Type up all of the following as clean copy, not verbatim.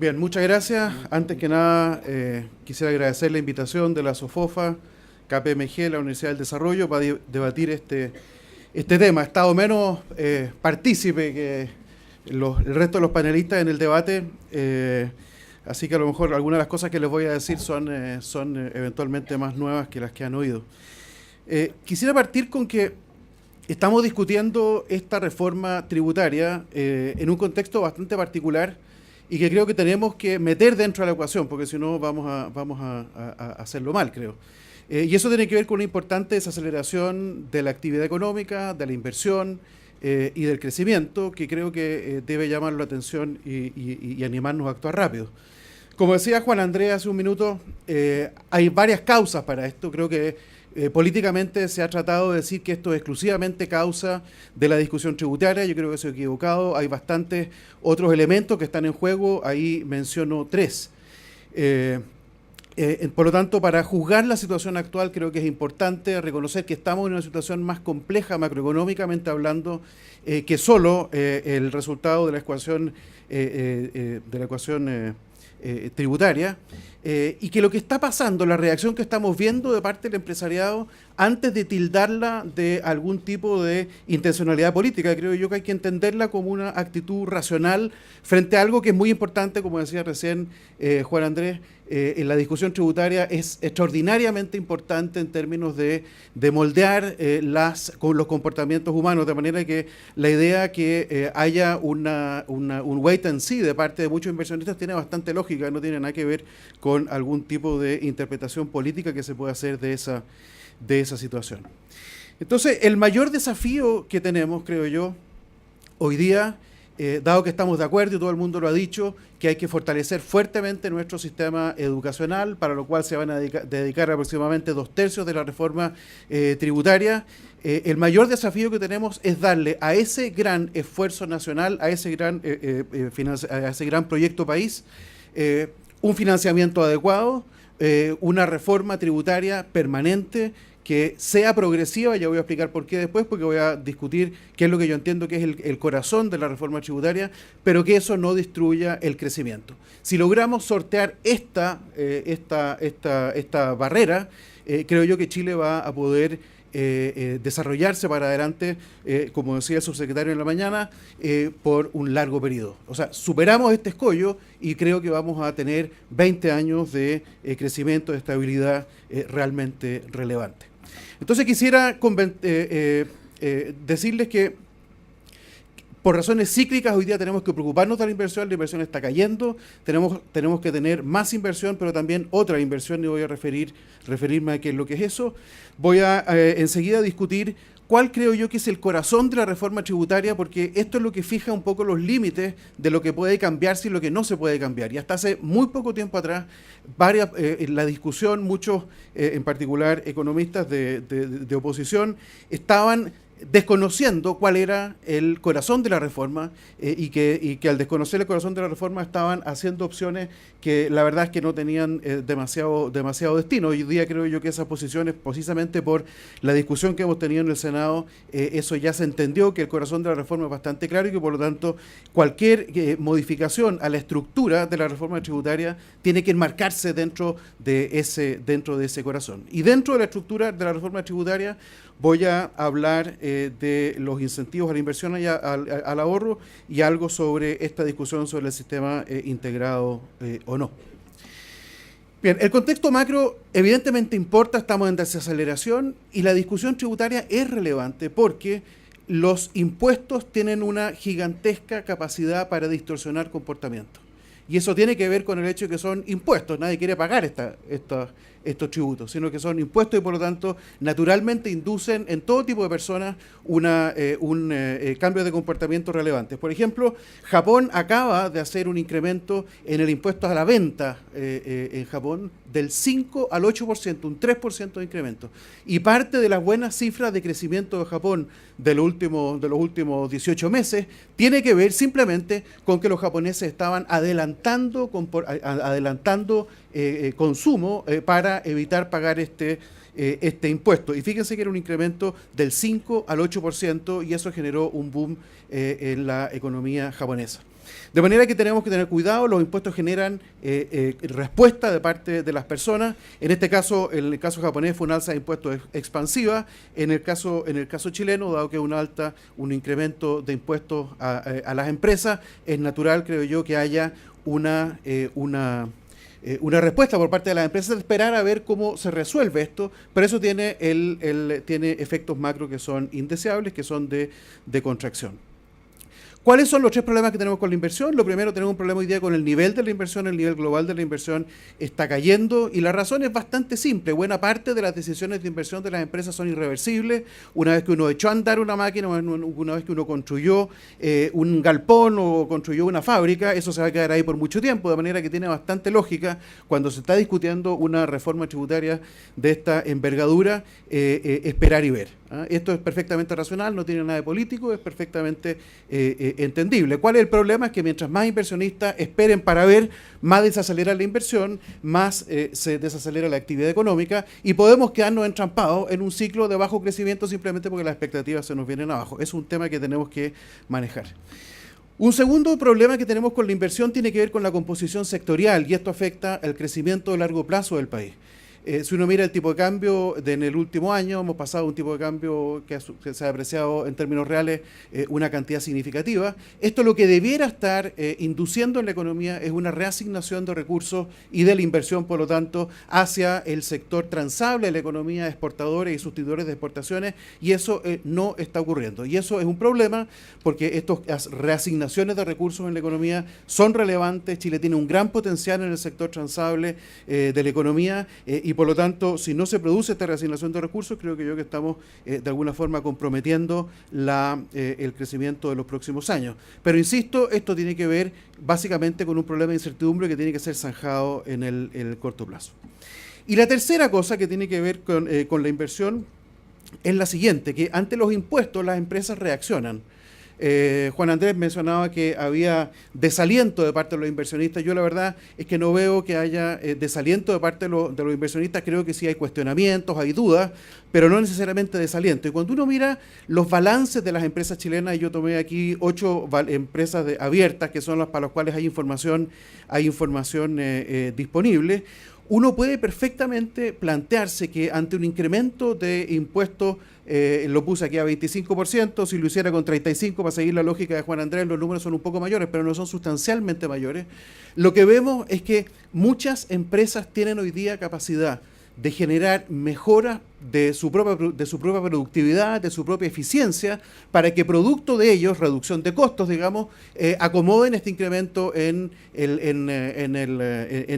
Bien, muchas gracias. Antes que nada, quisiera agradecer la invitación de la SOFOFA, KPMG, la Universidad del Desarrollo, para debatir este tema. He estado menos partícipe que el resto de los panelistas en el debate, así que a lo mejor algunas de las cosas que les voy a decir son eventualmente más nuevas que las que han oído. Quisiera partir con que estamos discutiendo esta reforma tributaria en un contexto bastante particular y que creo que tenemos que meter dentro de la ecuación, porque si no vamos a hacerlo mal, creo. Y eso tiene que ver con una importante desaceleración de la actividad económica, de la inversión y del crecimiento, que creo que debe llamar la atención y animarnos a actuar rápido. Como decía Juan Andrés hace un minuto, hay varias causas para esto. Creo que políticamente se ha tratado de decir que esto es exclusivamente causa de la discusión tributaria. Yo creo que eso es equivocado. Hay bastantes otros elementos que están en juego. Ahí menciono tres. Por lo tanto, para juzgar la situación actual, creo que es importante reconocer que estamos en una situación más compleja macroeconómicamente hablando que solo el resultado de la ecuación tributaria, y que lo que está pasando, la reacción que estamos viendo de parte del empresariado, antes de tildarla de algún tipo de intencionalidad política, creo yo que hay que entenderla como una actitud racional frente a algo que es muy importante, como decía recién Juan Andrés, en la discusión tributaria es extraordinariamente importante en términos de moldear con los comportamientos humanos, de manera que la idea que haya un wait and see de parte de muchos inversionistas tiene bastante lógica, no tiene nada que ver con algún tipo de interpretación política que se pueda hacer de esa situación. Entonces, el mayor desafío que tenemos, creo yo, hoy día, dado que estamos de acuerdo y todo el mundo lo ha dicho, que hay que fortalecer fuertemente nuestro sistema educacional, para lo cual se van a dedicar aproximadamente 2/3 de la reforma tributaria. El mayor desafío que tenemos es darle a ese gran esfuerzo nacional, a ese gran proyecto país, un financiamiento adecuado, una reforma tributaria permanente que sea progresiva. Ya voy a explicar por qué después, porque voy a discutir qué es lo que yo entiendo que es el corazón de la reforma tributaria, pero que eso no destruya el crecimiento. Si logramos sortear esta barrera, creo yo que Chile va a poder desarrollarse para adelante, como decía el subsecretario en la mañana, por un largo periodo. O sea, superamos este escollo y creo que vamos a tener 20 años de crecimiento, de estabilidad realmente relevante. Entonces quisiera decirles que por razones cíclicas hoy día tenemos que preocuparnos de la inversión está cayendo, tenemos que tener más inversión, pero también otra inversión, y voy a referirme a qué es lo que es eso. Voy a enseguida discutir cuál creo yo que es el corazón de la reforma tributaria, porque esto es lo que fija un poco los límites de lo que puede cambiarse y lo que no se puede cambiar. Y hasta hace muy poco tiempo atrás, en la discusión, muchos, en particular economistas de oposición, estaban desconociendo cuál era el corazón de la reforma y que al desconocer el corazón de la reforma estaban haciendo opciones que la verdad es que no tenían demasiado destino. Hoy día creo yo que esas posiciones, precisamente por la discusión que hemos tenido en el Senado, eso ya se entendió, que el corazón de la reforma es bastante claro y que por lo tanto cualquier modificación a la estructura de la reforma tributaria tiene que enmarcarse dentro de ese corazón. Y dentro de la estructura de la reforma tributaria voy a hablar de los incentivos a la inversión y al ahorro, y algo sobre esta discusión sobre el sistema integrado o no. Bien, el contexto macro evidentemente importa, estamos en desaceleración y la discusión tributaria es relevante porque los impuestos tienen una gigantesca capacidad para distorsionar comportamientos. Y eso tiene que ver con el hecho de que son impuestos, nadie quiere pagar estos tributos, sino que son impuestos y por lo tanto naturalmente inducen en todo tipo de personas un cambio de comportamiento relevantes. Por ejemplo, Japón acaba de hacer un incremento en el impuesto a la venta en Japón del 5 al 8%, un 3% de incremento. Y parte de las buenas cifras de crecimiento de Japón de los últimos 18 meses tiene que ver simplemente con que los japoneses estaban adelantando consumo para evitar pagar este impuesto. Y fíjense que era un incremento del 5 al 8% y eso generó un boom en la economía japonesa. De manera que tenemos que tener cuidado, los impuestos generan respuesta de parte de las personas. En este caso, en el caso japonés fue una alza de impuestos expansiva. En el caso chileno, dado que es un incremento de impuestos a las empresas, es natural, creo yo, que haya una respuesta por parte de las empresas, esperar a ver cómo se resuelve esto, pero eso tiene efectos macro que son indeseables, que son de contracción. ¿Cuáles son los tres problemas que tenemos con la inversión? Lo primero, tenemos un problema hoy día con el nivel de la inversión, el nivel global de la inversión está cayendo y la razón es bastante simple. Buena parte de las decisiones de inversión de las empresas son irreversibles. Una vez que uno echó a andar una máquina, una vez que uno construyó un galpón o construyó una fábrica, eso se va a quedar ahí por mucho tiempo, de manera que tiene bastante lógica cuando se está discutiendo una reforma tributaria de esta envergadura, esperar y ver. Esto es perfectamente racional, no tiene nada de político, es perfectamente entendible. ¿Cuál es el problema? Es que mientras más inversionistas esperen para ver, más desacelera la inversión, más se desacelera la actividad económica y podemos quedarnos entrampados en un ciclo de bajo crecimiento simplemente porque las expectativas se nos vienen abajo. Es un tema que tenemos que manejar. Un segundo problema que tenemos con la inversión tiene que ver con la composición sectorial y esto afecta al crecimiento a largo plazo del país. Si uno mira el tipo de cambio en el último año, hemos pasado un tipo de cambio que se ha apreciado en términos reales una cantidad significativa. Esto lo que debiera estar induciendo en la economía es una reasignación de recursos y de la inversión, por lo tanto, hacia el sector transable de la economía, exportadores y sustituidores de exportaciones, y eso no está ocurriendo. Y eso es un problema porque estas reasignaciones de recursos en la economía son relevantes. Chile tiene un gran potencial en el sector transable de la economía y por lo tanto, si no se produce esta reasignación de recursos, creo que estamos de alguna forma comprometiendo el crecimiento de los próximos años. Pero insisto, esto tiene que ver básicamente con un problema de incertidumbre que tiene que ser zanjado en el corto plazo. Y la tercera cosa que tiene que ver con la inversión es la siguiente, que ante los impuestos las empresas reaccionan. Juan Andrés mencionaba que había desaliento de parte de los inversionistas. Yo la verdad es que no veo que haya desaliento de parte de los inversionistas. Creo que sí hay cuestionamientos, hay dudas, pero no necesariamente desaliento. Y cuando uno mira los balances de las empresas chilenas, y yo tomé aquí 8 empresas abiertas, que son las para las cuales hay información disponible, uno puede perfectamente plantearse que ante un incremento de impuestos, lo puse aquí a 25%, si lo hiciera con 35%, para seguir la lógica de Juan Andrés, los números son un poco mayores, pero no son sustancialmente mayores. Lo que vemos es que muchas empresas tienen hoy día capacidad de generar mejoras de su propia productividad, de su propia eficiencia, para que producto de ellos, reducción de costos, digamos, acomoden este incremento en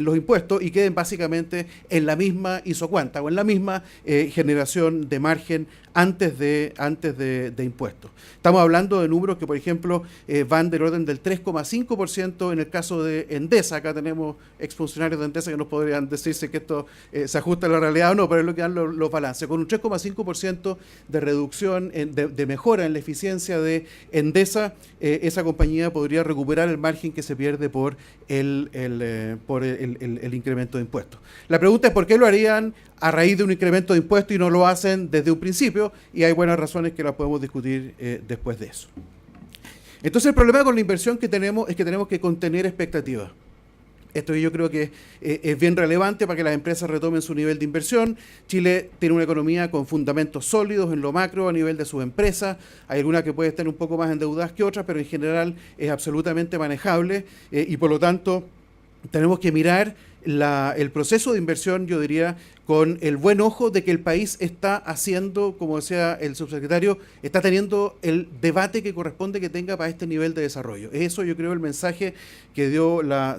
los impuestos y queden básicamente en la misma isocuanta o en la misma generación de margen antes de impuestos. Estamos hablando de números que, por ejemplo, van del orden del 3,5% en el caso de Endesa. Acá tenemos exfuncionarios de Endesa que nos podrían decirse que esto se ajusta a la realidad o no, pero es lo que dan los balances. Con un 3,5% de reducción, de mejora en la eficiencia de Endesa, esa compañía podría recuperar el margen que se pierde por el incremento de impuestos. La pregunta es por qué lo harían a raíz de un incremento de impuestos y no lo hacen desde un principio, y hay buenas razones que las podemos discutir después de eso. Entonces el problema con la inversión que tenemos es que tenemos que contener expectativas. Esto yo creo que es bien relevante para que las empresas retomen su nivel de inversión. Chile tiene una economía con fundamentos sólidos en lo macro a nivel de sus empresas. Hay algunas que pueden estar un poco más endeudadas que otras, pero en general es absolutamente manejable y por lo tanto tenemos que mirar el proceso de inversión, yo diría, con el buen ojo de que el país está haciendo, como decía el subsecretario, está teniendo el debate que corresponde que tenga para este nivel de desarrollo. Eso yo creo el mensaje que dio la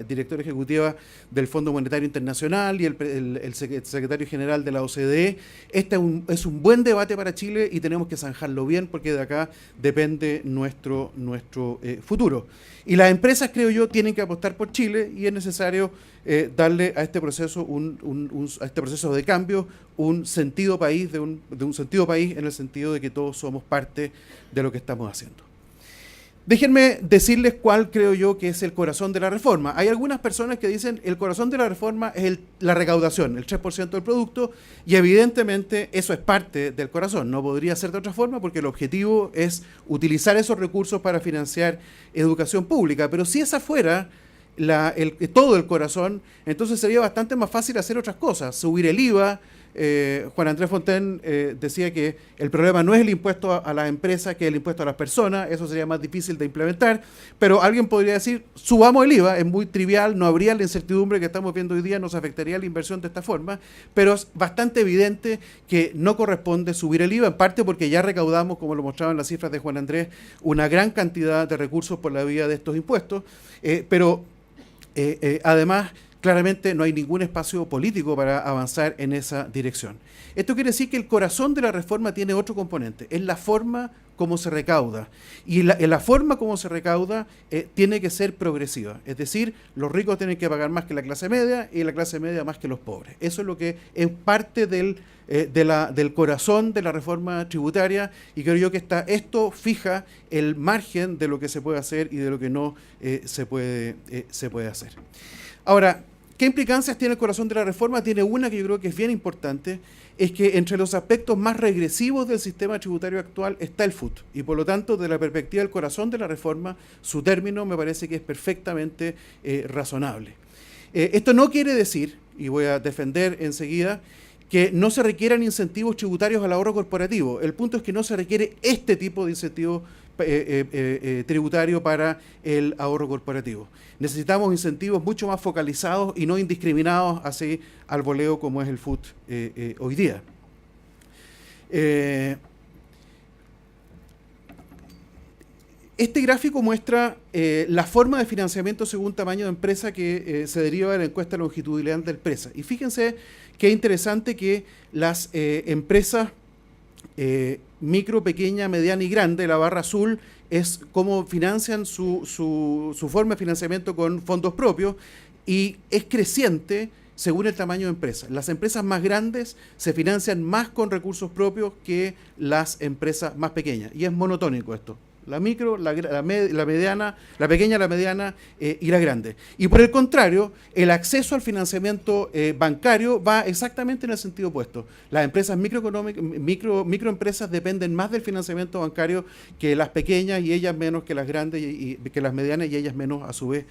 directora ejecutiva del Fondo Monetario Internacional y el secretario general de la OCDE. Este es un buen debate para Chile y tenemos que zanjarlo bien porque de acá depende nuestro futuro. Y las empresas, creo yo, tienen que apostar por Chile y es necesario darle a este proceso a este proceso de cambio un sentido país, de un sentido país en el sentido de que todos somos parte de lo que estamos haciendo. Déjenme decirles cuál creo yo que es el corazón de la reforma. Hay algunas personas que dicen el corazón de la reforma es la recaudación, el 3% del producto, y evidentemente eso es parte del corazón. No podría ser de otra forma porque el objetivo es utilizar esos recursos para financiar educación pública. Pero si esa fuera todo el corazón, entonces sería bastante más fácil hacer otras cosas, subir el IVA. Juan Andrés Fontaine decía que el problema no es el impuesto a las empresas, que es el impuesto a las personas. Eso sería más difícil de implementar, pero alguien podría decir, subamos el IVA, es muy trivial, no habría la incertidumbre que estamos viendo hoy día, nos afectaría la inversión de esta forma, pero es bastante evidente que no corresponde subir el IVA, en parte porque ya recaudamos, como lo mostraban las cifras de Juan Andrés, una gran cantidad de recursos por la vía de estos impuestos, pero además claramente no hay ningún espacio político para avanzar en esa dirección. Esto quiere decir que el corazón de la reforma tiene otro componente, es la forma como se recauda. Y la forma como se recauda tiene que ser progresiva. Es decir, los ricos tienen que pagar más que la clase media y la clase media más que los pobres. Eso es lo que es parte del corazón de la reforma tributaria, y creo yo que esto fija el margen de lo que se puede hacer y de lo que no se puede hacer. Ahora, ¿qué implicancias tiene el corazón de la reforma? Tiene una que yo creo que es bien importante, es que entre los aspectos más regresivos del sistema tributario actual está el FUT, y por lo tanto, desde la perspectiva del corazón de la reforma, su término me parece que es perfectamente razonable. Esto no quiere decir, y voy a defender enseguida, que no se requieran incentivos tributarios al ahorro corporativo. El punto es que no se requiere este tipo de incentivo tributario para el ahorro corporativo. Necesitamos incentivos mucho más focalizados y no indiscriminados así al voleo como es el FUT hoy día. Este gráfico muestra la forma de financiamiento según tamaño de empresa que se deriva de la encuesta longitudinal de empresas. Y fíjense qué interesante que las empresas micro, pequeña, mediana y grande, la barra azul es cómo financian su forma de financiamiento con fondos propios, y es creciente según el tamaño de empresa. Las empresas más grandes se financian más con recursos propios que las empresas más pequeñas, y es monotónico esto. La micro, la mediana, la pequeña, la mediana y la grande. Y por el contrario, el acceso al financiamiento bancario va exactamente en el sentido opuesto. Las empresas microempresas dependen más del financiamiento bancario que las pequeñas, y ellas menos que las grandes, y que las medianas, y ellas menos a su vez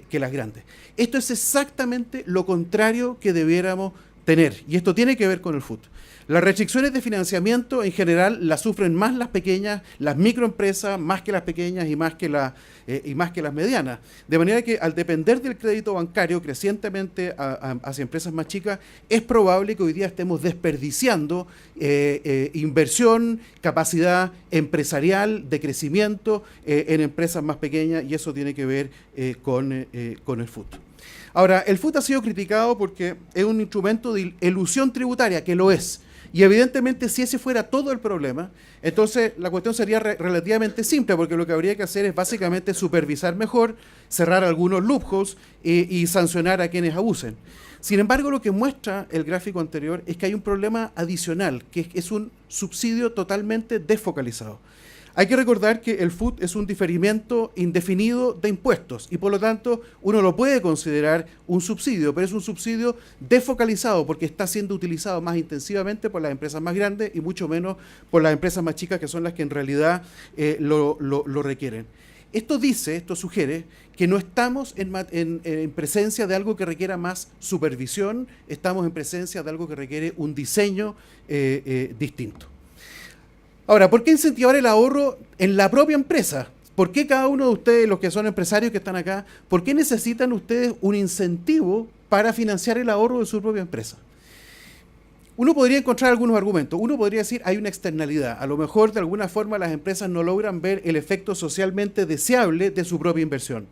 que las grandes. Esto es exactamente lo contrario que debiéramos tener, y esto tiene que ver con el FUT. Las restricciones de financiamiento en general las sufren más las pequeñas, las microempresas, más que las pequeñas y más que las medianas. De manera que al depender del crédito bancario crecientemente hacia empresas más chicas, es probable que hoy día estemos desperdiciando inversión, capacidad empresarial de crecimiento en empresas más pequeñas, y eso tiene que ver con el FUT. Ahora, el FUT ha sido criticado porque es un instrumento de elusión tributaria, que lo es. Y evidentemente, si ese fuera todo el problema, entonces la cuestión sería relativamente simple, porque lo que habría que hacer es básicamente supervisar mejor, cerrar algunos loopholes y sancionar a quienes abusen. Sin embargo, lo que muestra el gráfico anterior es que hay un problema adicional, que es un subsidio totalmente desfocalizado. Hay que recordar que el FUT es un diferimiento indefinido de impuestos, y por lo tanto uno lo puede considerar un subsidio, pero es un subsidio desfocalizado porque está siendo utilizado más intensivamente por las empresas más grandes y mucho menos por las empresas más chicas, que son las que en realidad lo requieren. Esto sugiere que no estamos en presencia de algo que requiera más supervisión, estamos en presencia de algo que requiere un diseño distinto. Ahora, ¿por qué incentivar el ahorro en la propia empresa? ¿Por qué cada uno de ustedes, los que son empresarios que están acá, por qué necesitan ustedes un incentivo para financiar el ahorro de su propia empresa? Uno podría encontrar algunos argumentos. Uno podría decir, hay una externalidad. A lo mejor, de alguna forma, las empresas no logran ver el efecto socialmente deseable de su propia inversión.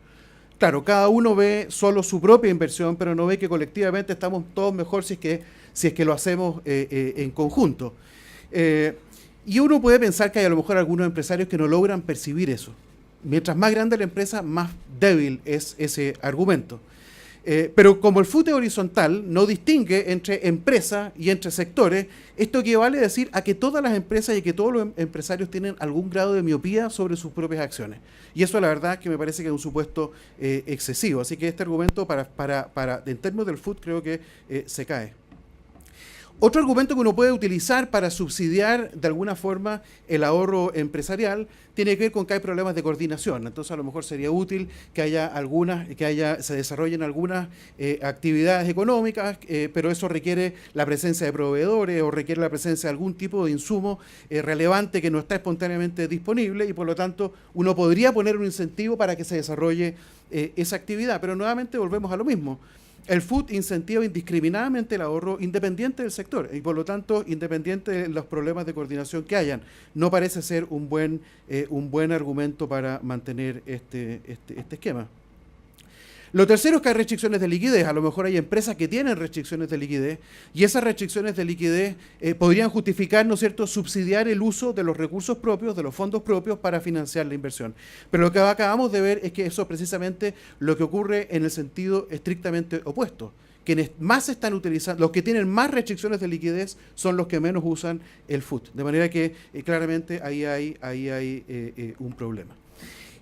Claro, cada uno ve solo su propia inversión, pero no ve que colectivamente estamos todos mejor si es que lo hacemos en conjunto. Y uno puede pensar que hay a lo mejor algunos empresarios que no logran percibir eso. Mientras más grande la empresa, más débil es ese argumento. Pero como el FUT es horizontal, no distingue entre empresas y entre sectores, esto equivale a decir a que todas las empresas y que todos los empresarios tienen algún grado de miopía sobre sus propias acciones. Y eso la verdad que me parece que es un supuesto excesivo. Así que este argumento en términos del FUT creo que se cae. Otro argumento que uno puede utilizar para subsidiar de alguna forma el ahorro empresarial tiene que ver con que hay problemas de coordinación. Entonces a lo mejor sería útil que se desarrollen algunas actividades económicas, pero eso requiere la presencia de proveedores o requiere la presencia de algún tipo de insumo relevante que no está espontáneamente disponible y por lo tanto uno podría poner un incentivo para que se desarrolle esa actividad. Pero nuevamente volvemos a lo mismo. El FUT incentiva indiscriminadamente el ahorro independiente del sector y por lo tanto independiente de los problemas de coordinación que hayan. No parece ser un buen argumento para mantener este esquema. Lo tercero es que hay restricciones de liquidez. A lo mejor hay empresas que tienen restricciones de liquidez y esas restricciones de liquidez podrían justificar, ¿no es cierto?, subsidiar el uso de los recursos propios, de los fondos propios para financiar la inversión. Pero lo que acabamos de ver es que eso es precisamente lo que ocurre en el sentido estrictamente opuesto. Quienes más están utilizando, los que tienen más restricciones de liquidez son los que menos usan el FUT. De manera que claramente ahí hay un problema.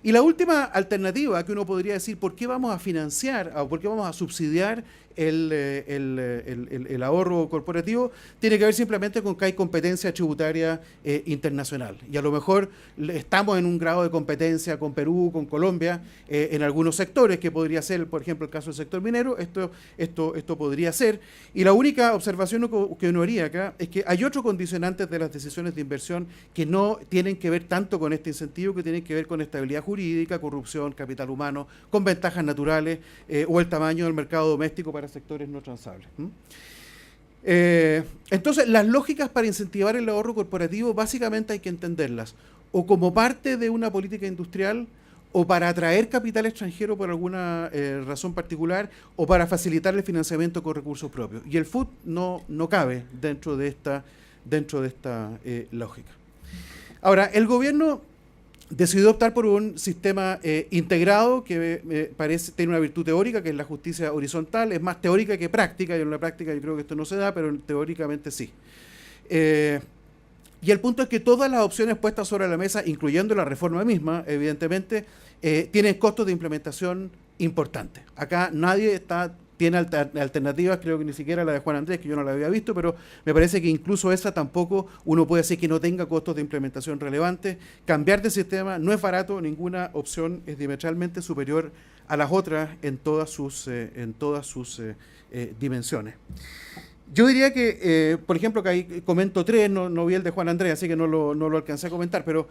Y la última alternativa que uno podría decir, ¿por qué vamos a financiar o por qué vamos a subsidiar el ahorro corporativo? Tiene que ver simplemente con que hay competencia tributaria internacional. Y a lo mejor estamos en un grado de competencia con Perú, con Colombia, en algunos sectores, que podría ser, por ejemplo, el caso del sector minero, esto podría ser. Y la única observación que uno haría acá es que hay otros condicionantes de las decisiones de inversión que no tienen que ver tanto con este incentivo, que tienen que ver con estabilidad jurídica, corrupción, capital humano, con ventajas naturales o el tamaño del mercado doméstico para sectores no transables. Entonces, las lógicas para incentivar el ahorro corporativo básicamente hay que entenderlas o como parte de una política industrial o para atraer capital extranjero por alguna razón particular o para facilitar el financiamiento con recursos propios. Y el FUT no cabe dentro de esta lógica. Ahora, el gobierno decidió optar por un sistema integrado que tiene una virtud teórica, que es la justicia horizontal. Es más teórica que práctica, y en la práctica yo creo que esto no se da, pero teóricamente sí. Y el punto es que todas las opciones puestas sobre la mesa, incluyendo la reforma misma, evidentemente, tienen costos de implementación importantes. Acá nadie tiene alternativas, creo que ni siquiera la de Juan Andrés, que yo no la había visto, pero me parece que incluso esa tampoco uno puede decir que no tenga costos de implementación relevantes. Cambiar de sistema no es barato, ninguna opción es diametralmente superior a las otras en todas sus dimensiones. Yo diría que, por ejemplo, que ahí comento tres, no vi el de Juan Andrés, así que no lo alcancé a comentar, pero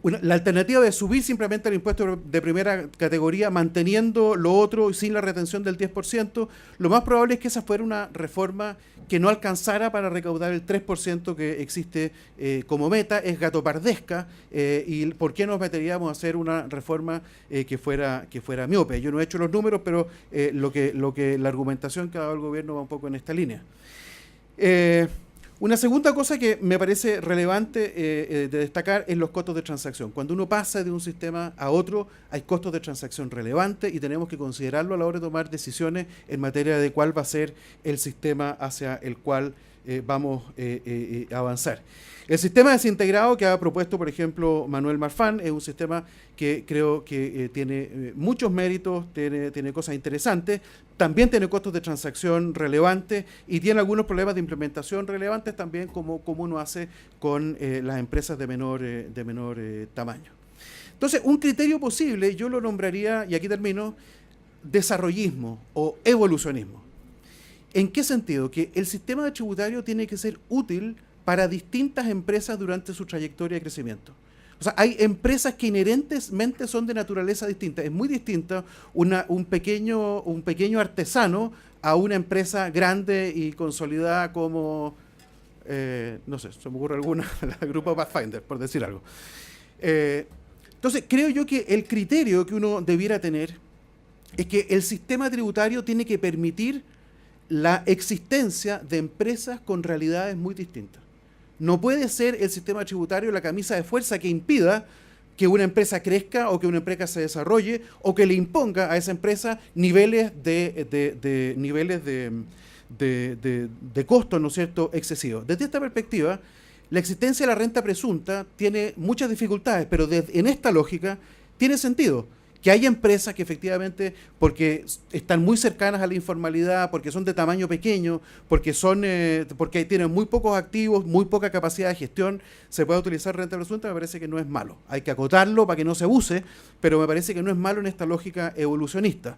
la alternativa de subir simplemente el impuesto de primera categoría manteniendo lo otro y sin la retención del 10%, lo más probable es que esa fuera una reforma que no alcanzara para recaudar el 3% que existe como meta, es gatopardesca, y ¿por qué nos meteríamos a hacer una reforma que fuera miope? Yo no he hecho los números, pero la argumentación que ha dado el gobierno va un poco en esta línea. Una segunda cosa que me parece relevante de destacar es los costos de transacción. Cuando uno pasa de un sistema a otro, hay costos de transacción relevantes y tenemos que considerarlo a la hora de tomar decisiones en materia de cuál va a ser el sistema hacia el cual vamos a avanzar. El sistema desintegrado que ha propuesto, por ejemplo, Manuel Marfan, es un sistema que creo que tiene muchos méritos, tiene cosas interesantes, también tiene costos de transacción relevantes y tiene algunos problemas de implementación relevantes también, como uno hace con las empresas de menor tamaño. Entonces, un criterio posible, yo lo nombraría, y aquí termino, desarrollismo o evolucionismo. ¿En qué sentido? Que el sistema tributario tiene que ser útil para distintas empresas durante su trayectoria de crecimiento. O sea, hay empresas que inherentemente son de naturaleza distinta. Es muy distinta un pequeño artesano a una empresa grande y consolidada como, no sé, se me ocurre alguna, el grupo Pathfinder, por decir algo. Entonces, creo yo que el criterio que uno debiera tener es que el sistema tributario tiene que permitir la existencia de empresas con realidades muy distintas. No puede ser el sistema tributario la camisa de fuerza que impida que una empresa crezca o que una empresa se desarrolle o que le imponga a esa empresa niveles de costos, ¿no es cierto?, excesivos. Desde esta perspectiva, la existencia de la renta presunta tiene muchas dificultades, pero en esta lógica tiene sentido que haya empresas que efectivamente, porque están muy cercanas a la informalidad, porque son de tamaño pequeño, porque tienen muy pocos activos, muy poca capacidad de gestión, se puede utilizar renta presunta. Me parece que no es malo. Hay que acotarlo para que no se abuse, pero me parece que no es malo en esta lógica evolucionista.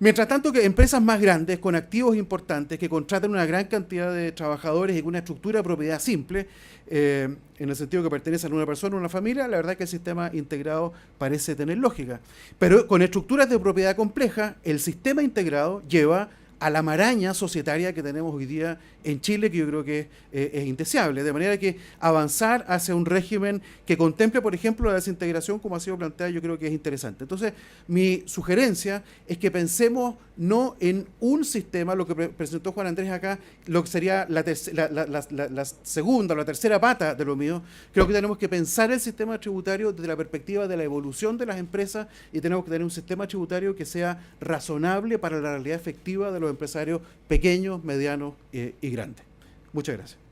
Mientras tanto, que empresas más grandes, con activos importantes, que contratan una gran cantidad de trabajadores y con una estructura de propiedad simple, en el sentido que pertenecen a una persona o una familia, la verdad es que el sistema integrado parece tener lógica. Pero con estructuras de propiedad compleja, el sistema integrado lleva a la maraña societaria que tenemos hoy día en Chile, que yo creo que es indeseable. De manera que avanzar hacia un régimen que contemple, por ejemplo, la desintegración, como ha sido planteada, yo creo que es interesante. Entonces, mi sugerencia es que pensemos no en un sistema, lo que presentó Juan Andrés acá, lo que sería la segunda o la tercera pata de lo mío. Creo que tenemos que pensar el sistema tributario desde la perspectiva de la evolución de las empresas, y tenemos que tener un sistema tributario que sea razonable para la realidad efectiva de los empresarios pequeños, medianos y grandes. Muchas gracias.